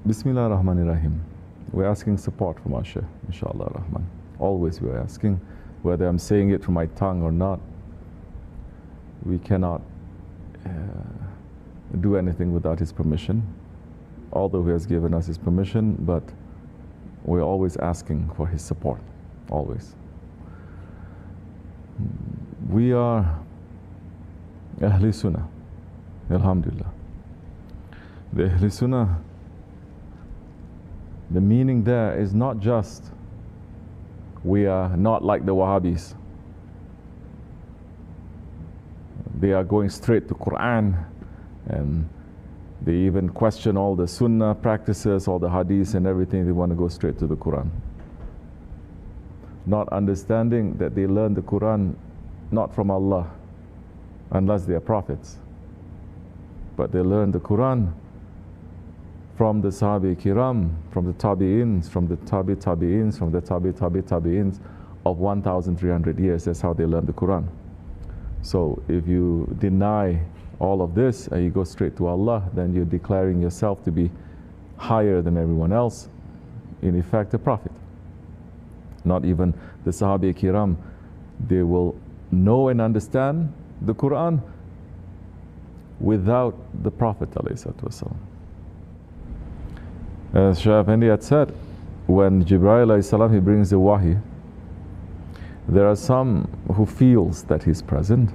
Bismillah ar-Rahman ar-Rahim. We're asking support from our Shaykh, inshallah ar-Rahman. Always we're asking, whether I'm saying it from my tongue or not. We cannot do anything without his permission, although he has given us his permission, but we're always asking for his support, always. We are Ahli Sunnah, alhamdulillah. The Ahli Sunnah, the meaning there is not just we are not like the Wahhabis. They are going straight to Quran, and they even question all the Sunnah practices, all the Hadiths and everything. They want to go straight to the Quran, not understanding that they learn the Quran not from Allah, unless they are prophets, but they learn the Quran from the Sahabi Kiram, from the Tabi'ins, from the Tabi'ins, from the Tabi'ins of 1,300 years. That's how they learn the Quran. So if you deny all of this and you go straight to Allah, then you're declaring yourself to be higher than everyone else, in effect a prophet. Not even the Sahabi Kiram, they will know and understand the Quran without the Prophet ﷺ. As Shaykh Effendi had said, when Jibreel ﷺ, he brings the wahi, there are some who feels that he's present,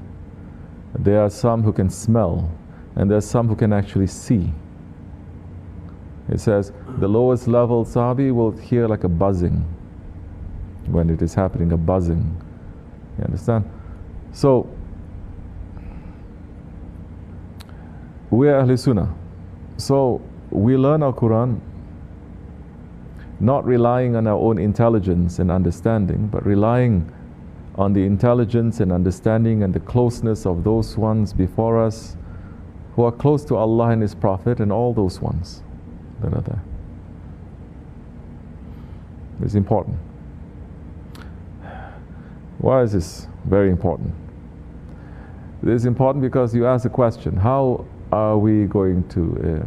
there are some who can smell, and there are some who can actually see. It says the lowest level Sahabi will hear like a buzzing when it is happening, a buzzing. You understand? So we are Ahl Sunnah. So we learn our Quran not relying on our own intelligence and understanding, but relying on the intelligence and understanding and the closeness of those ones before us who are close to Allah and His Prophet and all those ones that are there. It's important. Why is this very important? It is important because you ask the question, how are we going to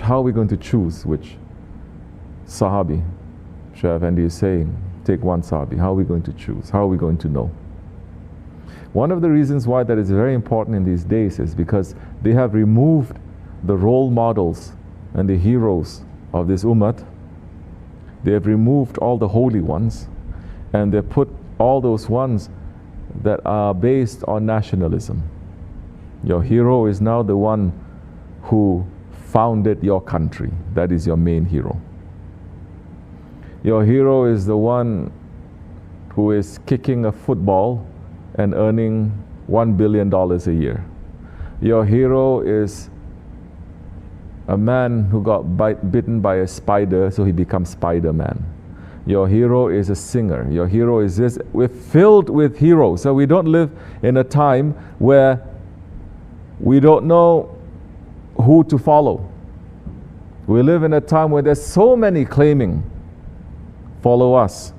how are we going to choose which Sahabi? Shaykh Effendi is saying, take one Sahabi. How are we going to choose? How are we going to know? One of the reasons why that is very important in these days is because they have removed the role models and the heroes of this ummah. They have removed all the holy ones, and they put all those ones that are based on nationalism. Your hero is now the one who founded your country. That is your main hero. Your hero is the one who is kicking a football and earning $1 billion a year. Your hero is a man who got bitten by a spider, so he becomes Spider-Man. Your hero is a singer. Your hero is this. We're filled with heroes. So we don't live in a time where we don't know who to follow. We live in a time where there's so many claiming, follow us.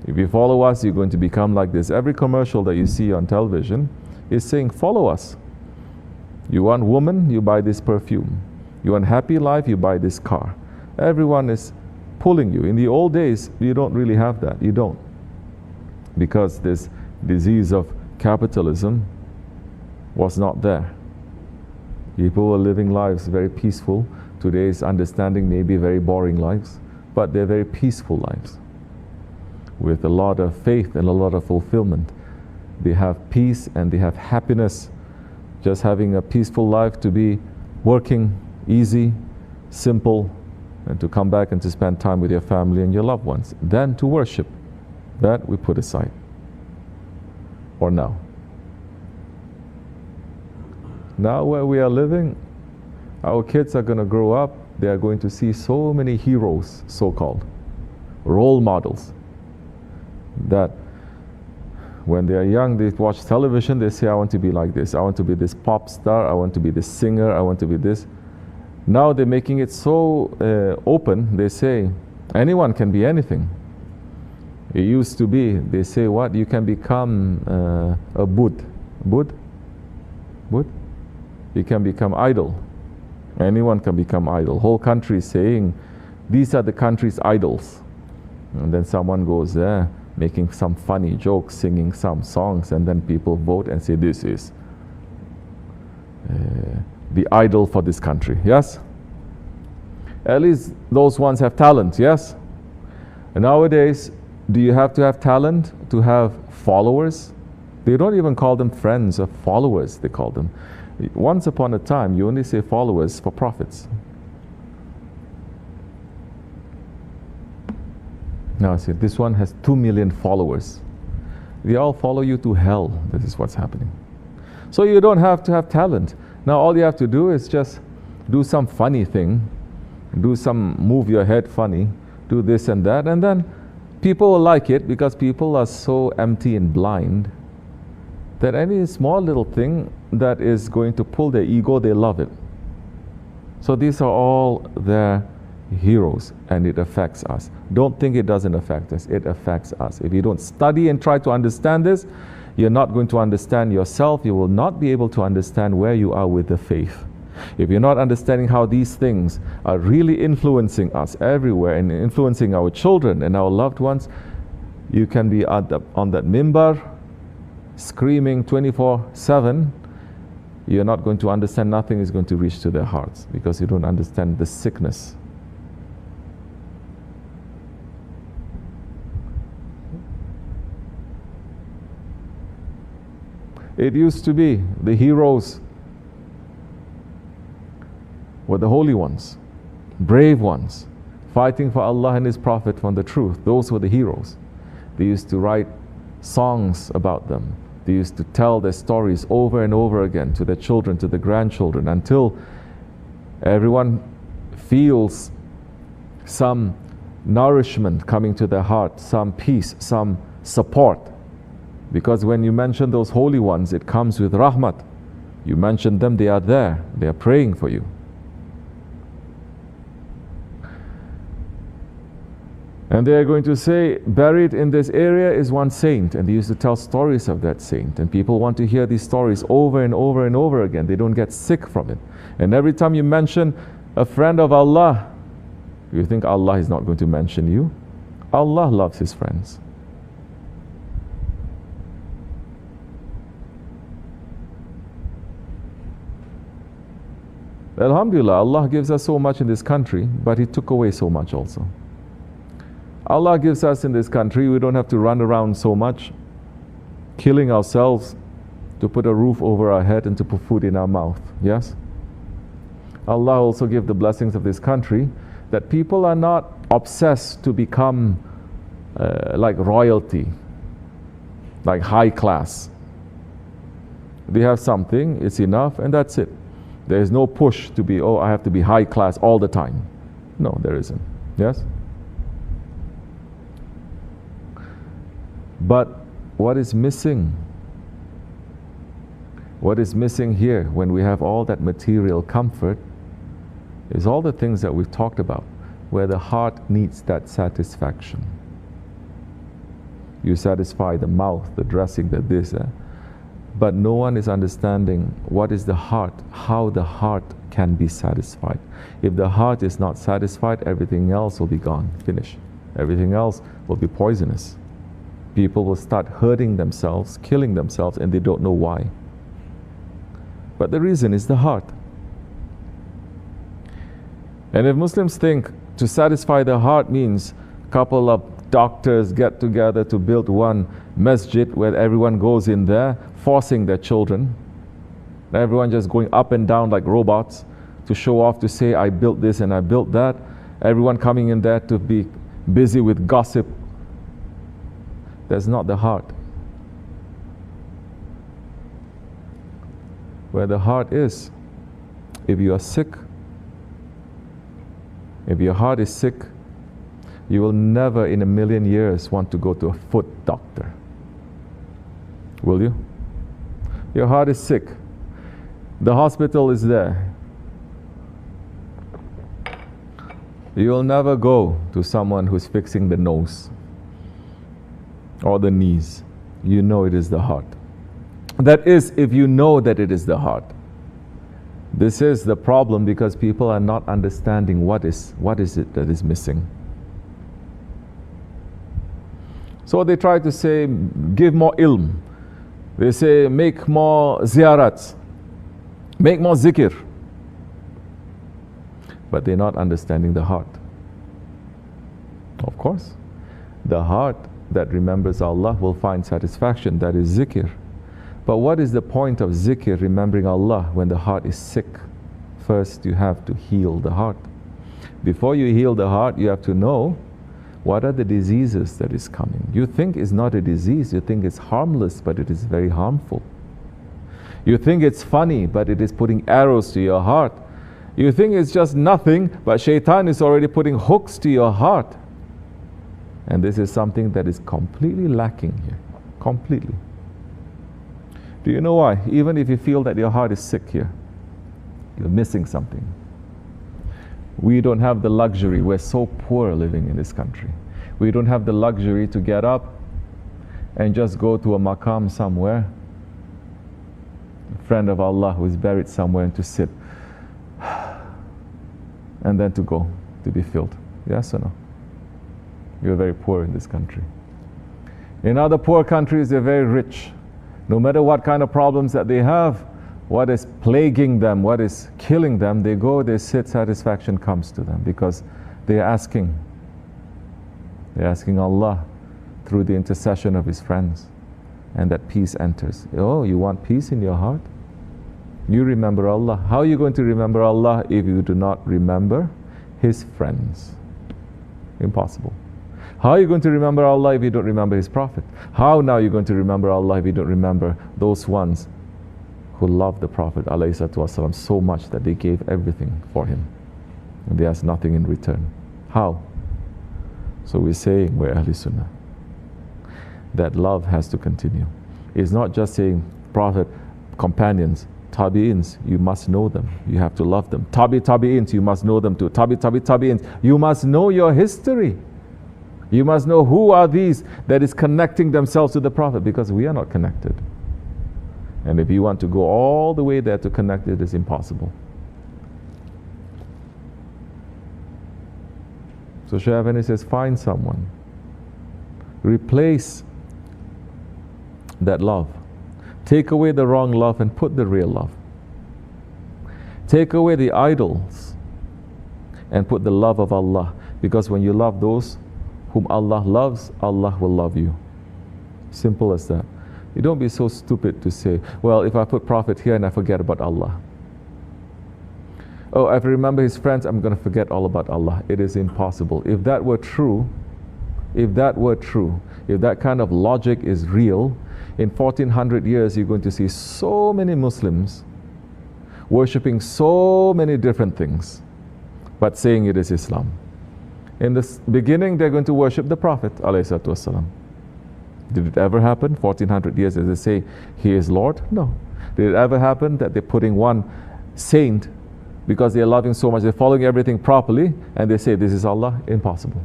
If you follow us, you're going to become like this. Every commercial that you see on television is saying, follow us. You want woman, you buy this perfume. You want happy life, you buy this car. Everyone is pulling you. In the old days, you don't really have that. You don't. Because this disease of capitalism was not there. People were living lives very peaceful. Today's understanding may be very boring lives, but they're very peaceful lives with a lot of faith and a lot of fulfillment. They have peace and they have happiness. Just having a peaceful life, to be working easy, simple, and to come back and to spend time with your family and your loved ones. Then to worship, that we put aside. Or now. Now where we are living, our kids are going to grow up, they are going to see so many heroes, so-called, role models, that when they are young, they watch television, they say, I want to be like this, I want to be this pop star, I want to be this singer, I want to be this. Now they're making it so open, they say, anyone can be anything. It used to be, they say, what? You can become a Buddh. Buddh? You can become idol. Anyone can become idol. Whole country saying, these are the country's idols. And then someone goes there, making some funny jokes, singing some songs, and then people vote and say, this is the idol for this country. Yes? At least those ones have talent, yes? And nowadays, do you have to have talent to have followers? They don't even call them friends or followers, they call them. Once upon a time, you only say followers for prophets. Now see, this one has 2 million followers. They all follow you to hell. This is what's happening. So you don't have to have talent. Now all you have to do is just do some funny thing, do some move your head funny, do this and that, and then people will like it because people are so empty and blind that any small little thing that is going to pull their ego, they love it. So these are all their heroes, and it affects us. Don't think it doesn't affect us. It affects us. If you don't study and try to understand this, you're not going to understand yourself. You will not be able to understand where you are with the faith. If you're not understanding how these things are really influencing us everywhere and influencing our children and our loved ones, you can be on that mimbar screaming 24/7. You're not going to understand. Nothing is going to reach to their hearts because you don't understand the sickness. It used to be the heroes were the holy ones, brave ones, fighting for Allah and His Prophet for the truth. Those were the heroes. They used to write songs about them. They used to tell their stories over and over again to their children, to their grandchildren, until everyone feels some nourishment coming to their heart, some peace, some support. Because when you mention those holy ones, it comes with rahmat. You mention them, they are there. They are praying for you. And they are going to say, buried in this area is one saint. And they used to tell stories of that saint. And people want to hear these stories over and over and over again. They don't get sick from it. And every time you mention a friend of Allah, you think Allah is not going to mention you. Allah loves His friends. Alhamdulillah, Allah gives us so much in this country, but He took away so much also. Allah gives us in this country, we don't have to run around so much, killing ourselves to put a roof over our head and to put food in our mouth. Yes? Allah also gives the blessings of this country that people are not obsessed to become like royalty, like high class. They have something, it's enough, and that's it. There is no push to be, oh, I have to be high class all the time. No, there isn't. Yes? But what is missing? What is missing here when we have all that material comfort is all the things that we've talked about, where the heart needs that satisfaction. You satisfy the mouth, the dressing, the this, but no one is understanding what is the heart, how the heart can be satisfied. If the heart is not satisfied, everything else will be gone, finish. Everything else will be poisonous. People will start hurting themselves, killing themselves, and they don't know why. But the reason is the heart. And if Muslims think to satisfy the heart means a couple of doctors get together to build one masjid where everyone goes in there, forcing their children, everyone just going up and down like robots to show off, to say, I built this and I built that, everyone coming in there to be busy with gossip. That's not the heart. Where the heart is, if you are sick, if your heart is sick, you will never in a million years want to go to a foot doctor. Will you? Your heart is sick. The hospital is there. You will never go to someone who's fixing the nose or the knees. You know it is the heart. That is, if you know that it is the heart. This is the problem, because people are not understanding what is it that is missing. So they try to say, give more ilm. They say, make more ziyarats, make more zikr. But they're not understanding the heart. Of course, the heart that remembers Allah will find satisfaction, that is zikr. But what is the point of zikr, remembering Allah, when the heart is sick? First, you have to heal the heart. Before you heal the heart, you have to know what are the diseases that is coming. You think it's not a disease, you think it's harmless, but it is very harmful. You think it's funny, but it is putting arrows to your heart. You think it's just nothing, but shaitan is already putting hooks to your heart. And this is something that is completely lacking here. Completely. Do you know why? Even if you feel that your heart is sick here, you're missing something. We don't have the luxury. We're so poor living in this country. We don't have the luxury to get up and just go to a maqam somewhere, a friend of Allah who is buried somewhere, and to sit and then to go to be filled. Yes or no? You're very poor in this country. In other poor countries, they're very rich. No matter what kind of problems that they have, what is plaguing them, what is killing them, they go, they sit, satisfaction comes to them, because they're asking Allah through the intercession of His friends, and that peace enters. Oh, you want peace in your heart? You remember Allah. How are you going to remember Allah if you do not remember His friends? Impossible. How are you going to remember Allah if you don't remember His Prophet? How now are you going to remember Allah if you don't remember those ones who loved the Prophet ﷺ so much that they gave everything for him, and they asked nothing in return? How? So we're saying, we're Ahl Sunnah, that love has to continue. It's not just saying Prophet, companions, Tabi'ins, you must know them, you have to love them. Tabi'ins, you must know them too. Tabi'ins, you must know your history. You must know who are these that is connecting themselves to the Prophet, because we are not connected. And if you want to go all the way there to connect, it is impossible. So Shaykh Afendi says, find someone. Replace that love. Take away the wrong love and put the real love. Take away the idols and put the love of Allah. Because when you love those whom Allah loves, Allah will love you. Simple as that. You don't be so stupid to say, well, if I put Prophet here and I forget about Allah. Oh, if I remember his friends, I'm going to forget all about Allah. It is impossible. If that were true, if that kind of logic is real, in 1400 years you're going to see so many Muslims worshipping so many different things, but saying it is Islam. In the beginning, they're going to worship the Prophet ﷺ. Did it ever happen? 1400 years, as they say, he is Lord? No. Did it ever happen that they're putting one saint, because they're loving so much, they're following everything properly, and they say this is Allah? Impossible.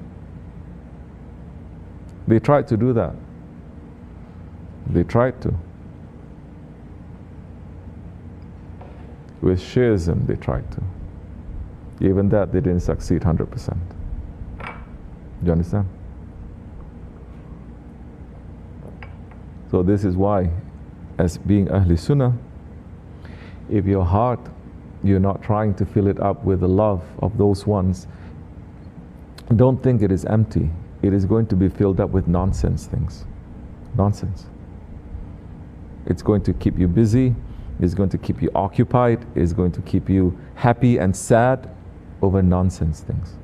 They tried to do that. They tried to. With Shiism, they tried to. Even that, they didn't succeed 100%. Do you understand? So this is why, as being Ahl Sunnah, if your heart, you're not trying to fill it up with the love of those ones, don't think it is empty. It is going to be filled up with nonsense things. Nonsense. It's going to keep you busy. It's going to keep you occupied. It's going to keep you happy and sad over nonsense things.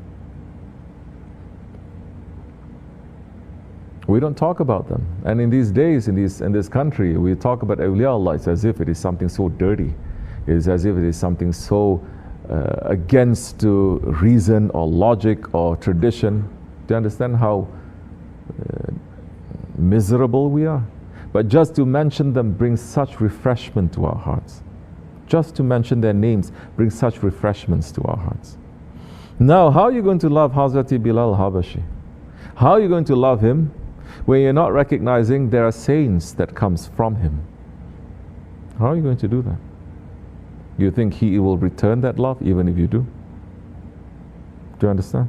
We don't talk about them. And in these days, in this country, we talk about awliya Allah. It's as if it is something so dirty. It is as if it is something so against reason or logic or tradition. Do you understand how miserable we are? But just to mention them brings such refreshment to our hearts. Just to mention their names brings such refreshments to our hearts. Now, how are you going to love Hazrati Bilal Habashi? How are you going to love him when you're not recognizing there are saints that comes from him? How are you going to do that? You think he will return that love even if you do? Do you understand?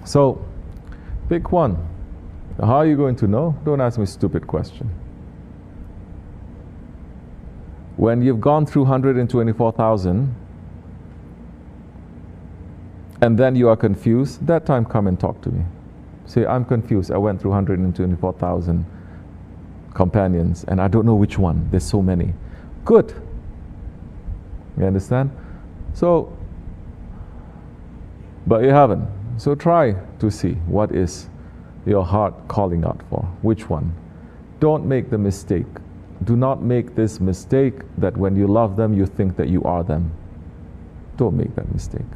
So, pick one. How are you going to know? Don't ask me a stupid question. When you've gone through 124,000 and then you are confused, that time come and talk to me. Say, I'm confused. I went through 124,000 companions and I don't know which one. There's so many. Good. You understand? So, but you haven't. So try to see what is your heart calling out for. Which one? Don't make the mistake. Do not make this mistake that when you love them, you think that you are them. Don't make that mistake.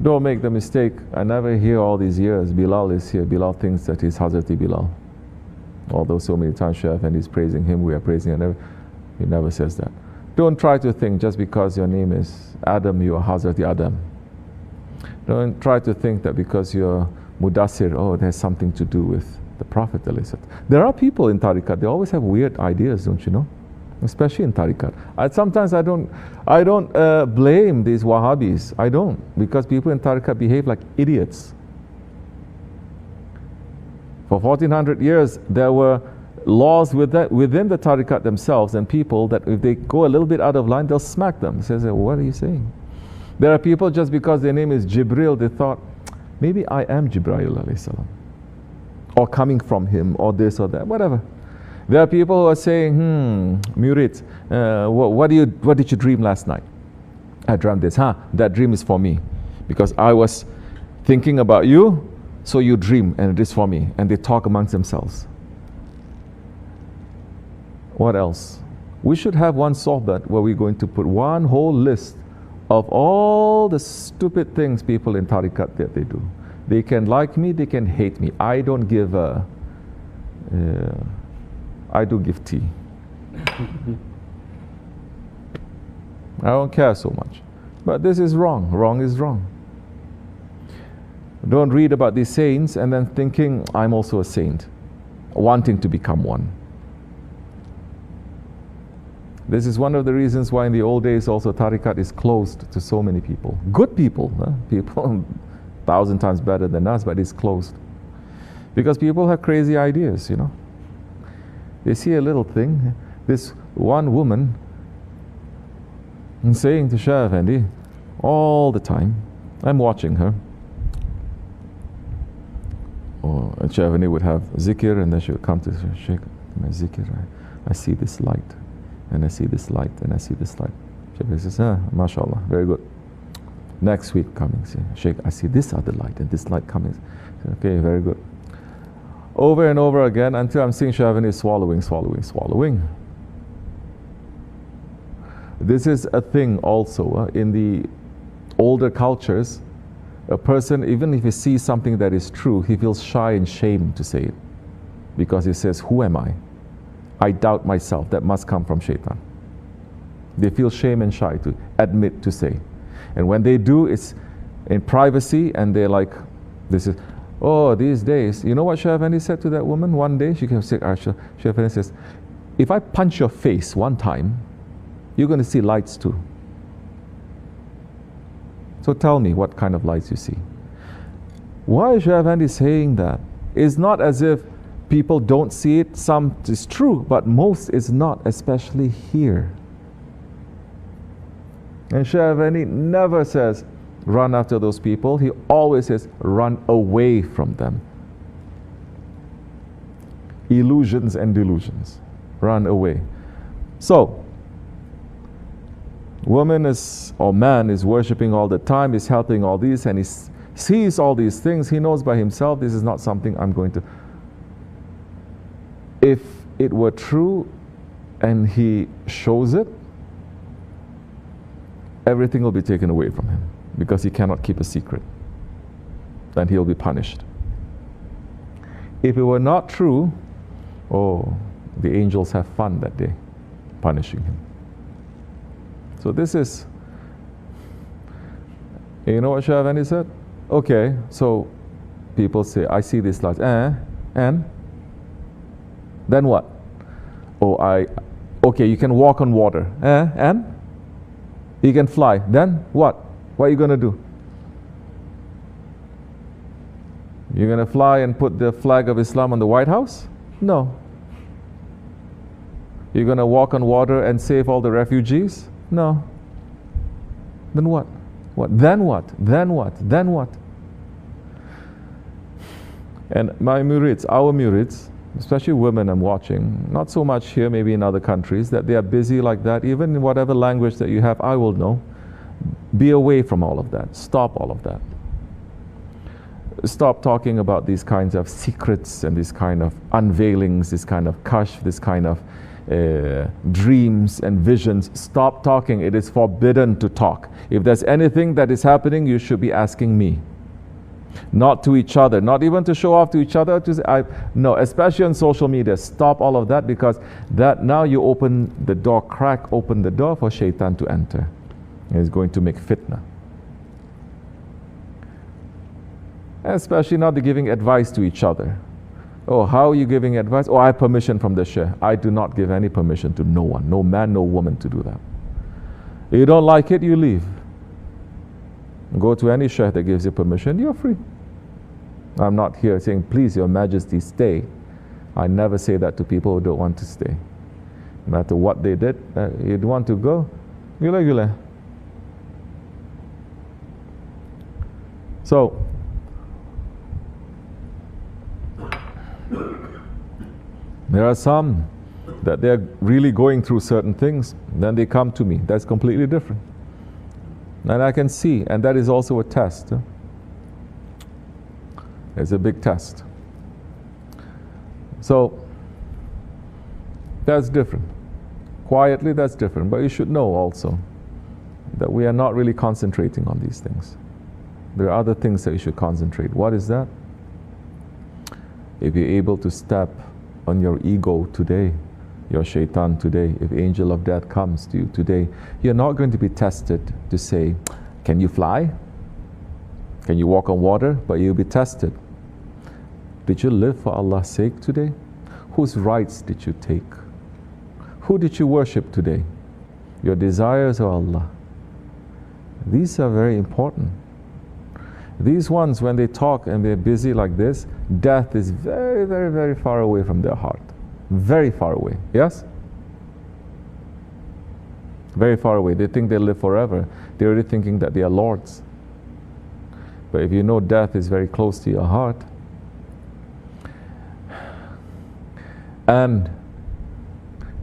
Don't make the mistake. I never hear all these years, Bilal is here. Bilal thinks that he's Hazrati Bilal. Although so many times Shaykh and he's praising him, we are praising him. He never says that. Don't try to think just because your name is Adam, you are Hazrati Adam. Don't try to think that because you're Mudassir, oh, there's something to do with the Prophet. There are people in Tariqat, they always have weird ideas, don't you know? Especially in Tariqat. Sometimes I don't blame these Wahhabis. I don't, because people in Tariqat behave like idiots. For 1400 years, there were laws within the Tariqat themselves, and people that if they go a little bit out of line, they'll smack them. Says, what are you saying? There are people just because their name is Jibril, they thought, maybe I am Jibril alayhi salam, or coming from him, or this or that, whatever. There are people who are saying, Murid, what did you dream last night? I dreamt this. That dream is for me. Because I was thinking about you, so you dream, and it is for me. And they talk amongst themselves. What else? We should have one sohbat where we're going to put one whole list of all the stupid things people in Tariqat that they do. They can like me, they can hate me. I don't give I do give tea. I don't care so much. But this is wrong. Wrong is wrong. Don't read about these saints and then thinking, I'm also a saint, wanting to become one. This is one of the reasons why in the old days also Tariqat is closed to so many people. Good people, people 1,000 times better than us, but it's closed. Because people have crazy ideas, you know. They see a little thing, this one woman saying to Shah Effendi all the time, I'm watching her. And Shah Effendi would have zikr, and then she would come to Sheikh, my zikr, I see this light. And I see this light, and I see this light. Sheikh says, mashallah, very good. Next week coming, Sheikh, I see this other light, and this light coming. Okay, very good. Over and over again until I'm seeing Shaykh is swallowing. This is a thing also in the older cultures. A person, even if he sees something that is true, he feels shy and shame to say it. Because he says, who am I? I doubt myself. That must come from shaitan. They feel shame and shy to admit to say. And when they do, it's in privacy, and they're like, this is, oh, these days, you know what Shaykh Effendi said to that woman one day? She came to Shaykh Effendi says, if I punch your face one time, you're going to see lights too. So tell me what kind of lights you see. Why is Shaykh Effendi saying that? It's not as if people don't see it. Some is true, but most is not, especially here. And Shaykh Effendi never says, run after those people. He always says, run away from them. Illusions and delusions. Run away. So, woman is, or man is worshipping all the time, is helping all these, and he sees all these things. He knows by himself, this is not something I'm going to. If it were true and he shows it, everything will be taken away from him, because he cannot keep a secret. Then he'll be punished. If it were not true, oh, the angels have fun that day, punishing him. So this is, you know what Shaykh Effendi said? Okay, so people say, I see this light, and? Then what? Oh, Okay, you can walk on water. And? You can fly. Then what? What are you going to do? You're going to fly and put the flag of Islam on the White House? No. You're going to walk on water and save all the refugees? No. Then what? What? Then what? Then what? Then what? And my murids, our murids, especially women I'm watching, not so much here, maybe in other countries, that they are busy like that. Even in whatever language that you have, I will know. Be away from all of that. Stop all of that. Stop talking about these kinds of secrets and these kind of unveilings, this kind of kashf, this kind of dreams and visions. Stop talking. It is forbidden to talk. If there's anything that is happening, you should be asking me. Not to each other, not even to show off to each other. No, especially on social media. Stop all of that, because that now you open the door, open the door for shaitan to enter. It's going to make fitna. Especially now they're giving advice to each other. Oh, how are you giving advice? Oh, I have permission from the Shaykh. I do not give any permission to no one, no man, no woman to do that. If you don't like it, you leave. Go to any Shaykh that gives you permission, you're free. I'm not here saying, please, Your Majesty, stay. I never say that to people who don't want to stay. No matter what they did, you want to go, gila. So, there are some that they're really going through certain things, then they come to me. That's completely different. And I can see, and that is also a test. It's a big test. So, that's different. Quietly, that's different. But you should know also that we are not really concentrating on these things. There are other things that you should concentrate. What is that? If you're able to step on your ego today, your shaitan today, if angel of death comes to you today, you're not going to be tested to say, can you fly? Can you walk on water? But you'll be tested. Did you live for Allah's sake today? Whose rights did you take? Who did you worship today? Your desires or Allah? These are very important. These ones, when they talk and they're busy like this, death is very, very, very far away from their heart. Very far away. Yes? Very far away. They think they live forever. They're already thinking that they are lords. But if you know death is very close to your heart, and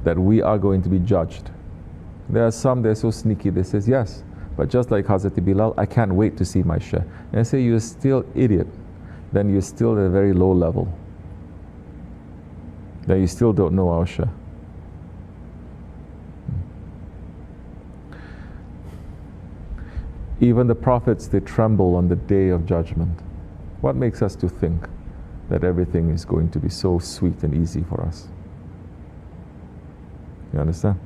that we are going to be judged. There are some, they're so sneaky, they say, yes, but just like Hazrat Bilal, I can't wait to see my Shaykh. And I say, you're still idiot. Then you're still at a very low level. Then you still don't know our Shaykh. Even the prophets, they tremble on the day of judgment. What makes us to think that everything is going to be so sweet and easy for us? You understand?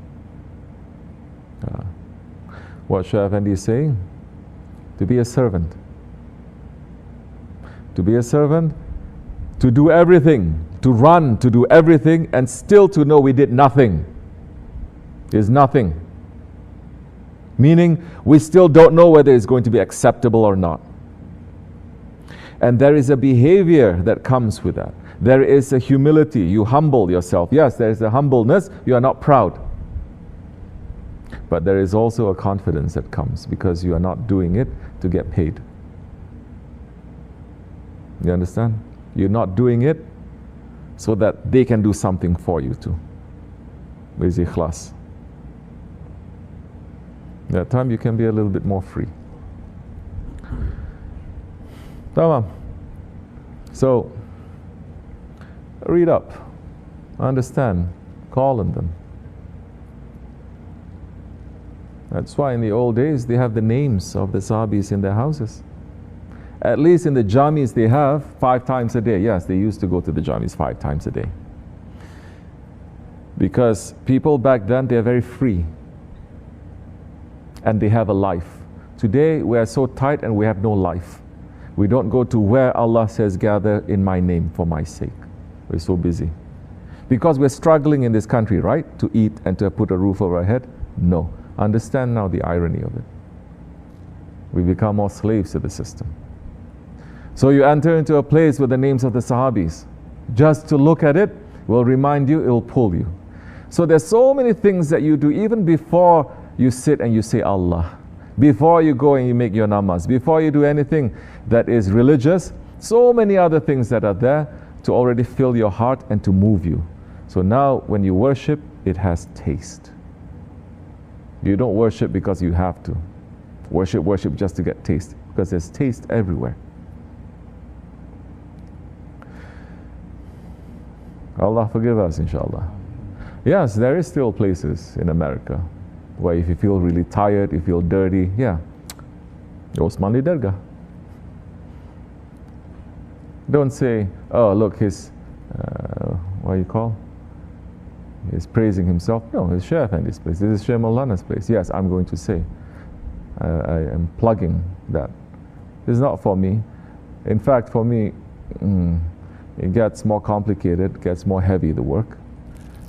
What Shaykh Effendi is saying? To be a servant. To be a servant, to do everything, to run, to do everything, and still to know we did nothing. Is nothing. Meaning, we still don't know whether it's going to be acceptable or not. And there is a behavior that comes with that. There is a humility. You humble yourself. Yes, there is a humbleness. You are not proud. But there is also a confidence that comes because you are not doing it to get paid. You understand? You're not doing it so that they can do something for you too. With ikhlas. That time you can be a little bit more free. Tamam. So, read up, understand, call on them. That's why in the old days they have the names of the Sahabis in their houses. At least in the jamis they have 5 times a day. Yes, they used to go to the jamis 5 times a day. Because people back then, they are very free. And they have a life. Today we are so tight and we have no life. We don't go to where Allah says gather in my name for my sake. We're so busy. Because we're struggling in this country, right? To eat and to put a roof over our head? No. Understand now the irony of it. We become more slaves to the system. So you enter into a place with the names of the Sahabis. Just to look at it will remind you, it will pull you. So there's so many things that you do even before you sit and you say Allah. Before you go and you make your namaz. Before you do anything that is religious. So many other things that are there to already fill your heart and to move you. So now when you worship, it has taste. You don't worship because you have to. Worship just to get taste. Because there's taste everywhere. Allah forgive us, inshallah. Yes, there is still places in America where if you feel really tired, you feel dirty, yeah, Osmanli Dargah. Don't say, oh look, he's, what do you call? He's praising himself. No, it's Shaykh Effendi's place. This is Shaykh Maulana's place. Yes, I'm going to say. I am plugging that. It's not for me. In fact, for me, it gets more complicated, gets more heavy, the work.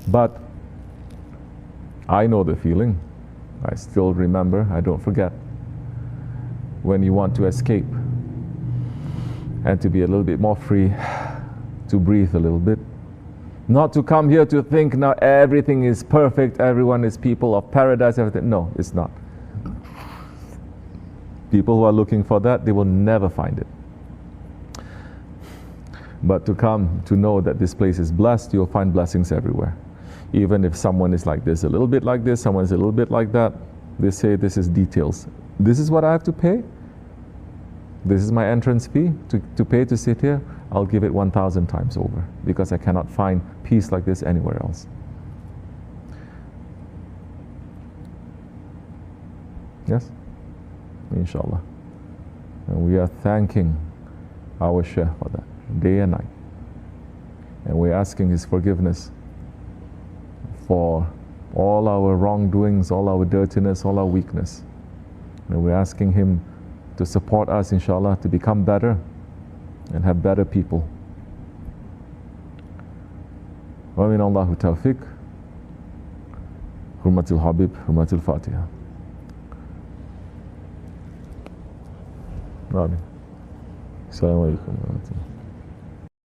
But I know the feeling. I still remember, I don't forget. When you want to escape and to be a little bit more free, to breathe a little bit. Not to come here to think now everything is perfect, everyone is people of paradise, everything. No, it's not. People who are looking for that, they will never find it. But to come to know that this place is blessed, you'll find blessings everywhere. Even if someone is like this, a little bit like this, someone is a little bit like that, they say this is details. This is what I have to pay? This is my entrance fee to pay to sit here? I'll give it 1,000 times over because I cannot find peace like this anywhere else. Yes? Inshallah. And we are thanking our Shaykh for that, day and night. And we're asking his forgiveness for all our wrongdoings, all our dirtiness, all our weakness. And we're asking him to support us, inshallah, to become better and have better people. Wa min Allahu tawfiq. Hurmatil Habib, Hurmatil Fatiha. Amin. Assalamu alaikum.